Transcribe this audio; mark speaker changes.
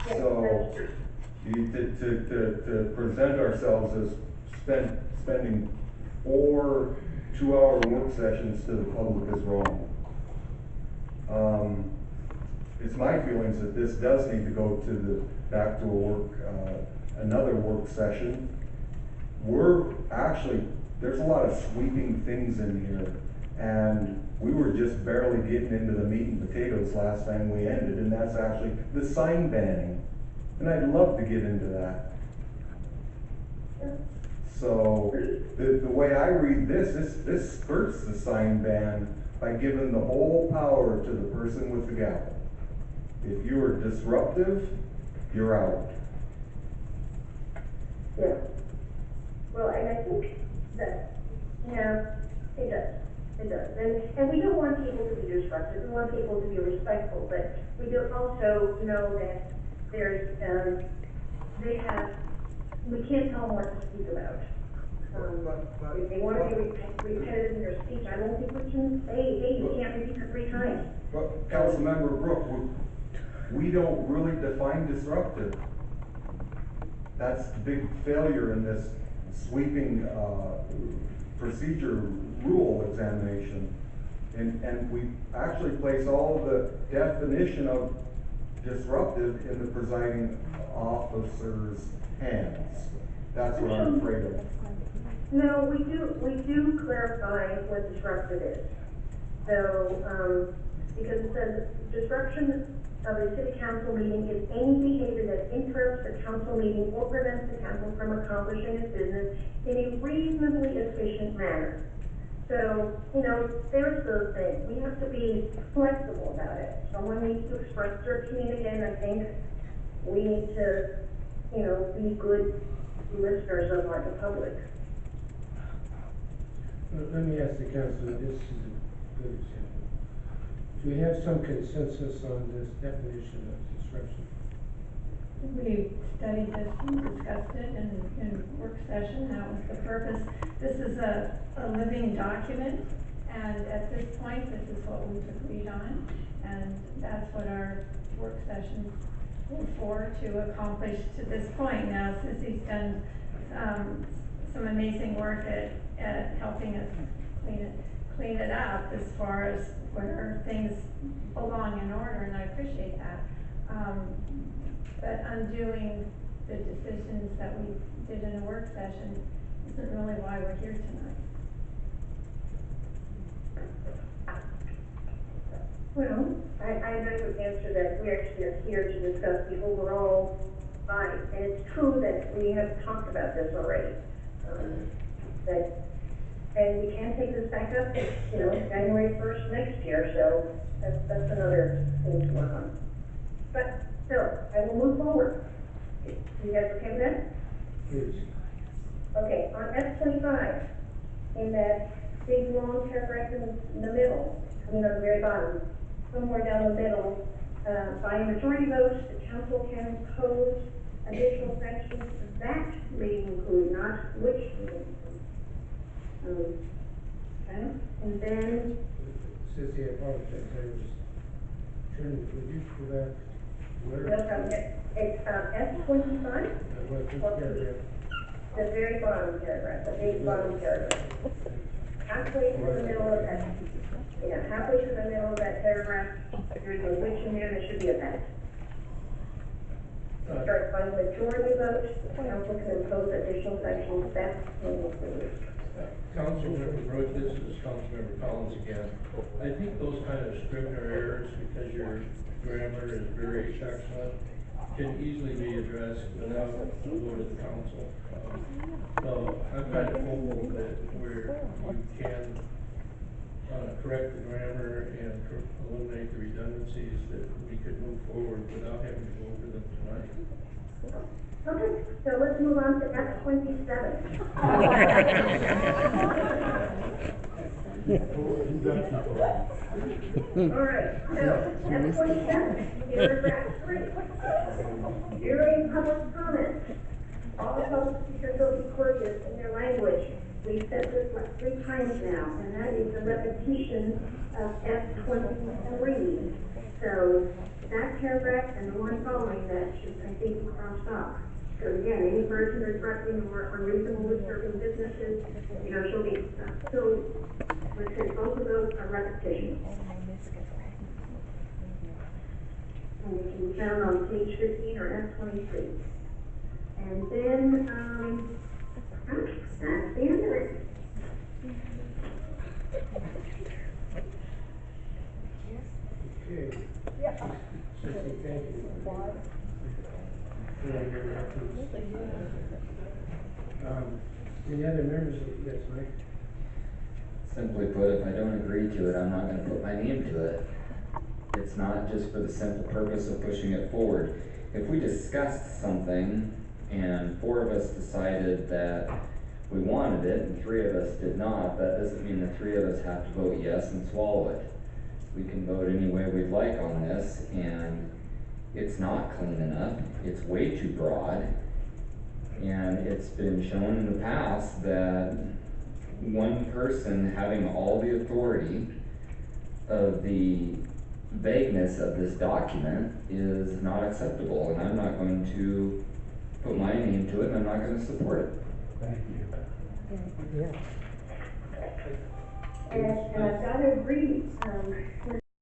Speaker 1: Yes,
Speaker 2: So,
Speaker 1: that's true.
Speaker 2: to present ourselves as spending 4 2-hour work sessions to the public is wrong. It's my feelings that this does need to go to back to another work session. There's a lot of sweeping things in here, and we were just barely getting into the meat and potatoes last time we ended, and that's actually the sign banning. And I'd love to get into that. So, the way I read this skirts the sign ban by giving the whole power to the person with the gavel. If you are disruptive, you're out.
Speaker 1: Yeah. Well, and I think that, yeah, it does. It does. And we don't want people to be disruptive. We want people to be respectful, but we do also know that there's, we can't tell them what to speak about. If they want to be repetitive in their speech, I don't think we can say, hey, you can't repeat it 3 times.
Speaker 2: But Councilmember Brooke, we don't really define disruptive. That's the big failure in this sweeping procedure rule examination. And we actually place all of the definition of disruptive in the presiding officer's hands. That's what I'm afraid of.
Speaker 1: No, we do clarify what disruptive is. So, because it says disruption of a city council meeting is any behavior that interrupts the council meeting or prevents the council from accomplishing its business in a reasonably efficient manner. So, there's those things. We have to be flexible about it. Someone needs to express their opinion again. I think we need to, be good listeners of the public.
Speaker 3: Let me ask the council, this is a good example. Do we have some consensus on this definition of disruption?
Speaker 4: We studied this and discussed it in work session. That was the purpose. This is a living document, and at this point, this is what we've agreed on, and that's what our work sessions were for, to accomplish to this point. Now, Sissy's done some amazing work at helping us clean it up as far as where things belong in order, and I appreciate that. But undoing the decisions that we did in a work session isn't really why we're here tonight.
Speaker 1: Well, I would answer that we actually are here to discuss the overall body. And it's true that we have talked about this already. And we can take this back up, January 1st next year, so that's another thing to work on. But still, I will move forward. You guys okay with that?
Speaker 3: Please.
Speaker 1: Okay, on F25, in that big long paragraph in the middle, on the very bottom, somewhere down the middle, by a majority vote, the council can impose additional sanctions that may include, not which may include. Okay, and then.
Speaker 3: Sissy, I apologize, I was turning, would you pull that? Where?
Speaker 1: No problem. It's F25. The very bottom paragraph, the big bottom paragraph. Halfway through the middle of that, halfway through the middle of that paragraph, there's a which in there, there should be a that. Start by majority vote, the council can impose additional sanctions that may include.
Speaker 5: Councilmember Brooke, this is Councilmember Collins again. I think those kind of Scrivener errors, because your grammar is very excellent, can easily be addressed without a vote of the council. So I'm kind of hopeful that you can correct the grammar and eliminate the redundancies, that we could move forward without having to go over them tonight.
Speaker 1: Okay, so let's move on to F27. All right, so F27, paragraph 3. During public comment, all public speakers will be courteous in their language. We've said this like 3 times now, and that is a repetition of F23. So that paragraph and the one following that that's just, I think, crossed off. So again, any person disrupting or unreasonably disturbing businesses, shall be, so, let's say both of those are repetitions. And they can be found on page 15 or F23. And then, that's the end of it.
Speaker 3: Okay. Sissy, thank you. Any other members? Yes, Mike?
Speaker 6: Simply put, if I don't agree to it, I'm not gonna put my name to it. It's not just for the simple purpose of pushing it forward. If we discussed something and 4 of us decided that we wanted it and 3 of us did not, that doesn't mean the 3 of us have to vote yes and swallow it. We can vote any way we'd like on this, and it's not clean enough. It's way too broad. And it's been shown in the past that one person having all the authority of the vagueness of this document is not acceptable, and I'm not going to put my name to it, and I'm not going to support it.
Speaker 3: Thank you.
Speaker 1: And I've got to agree, with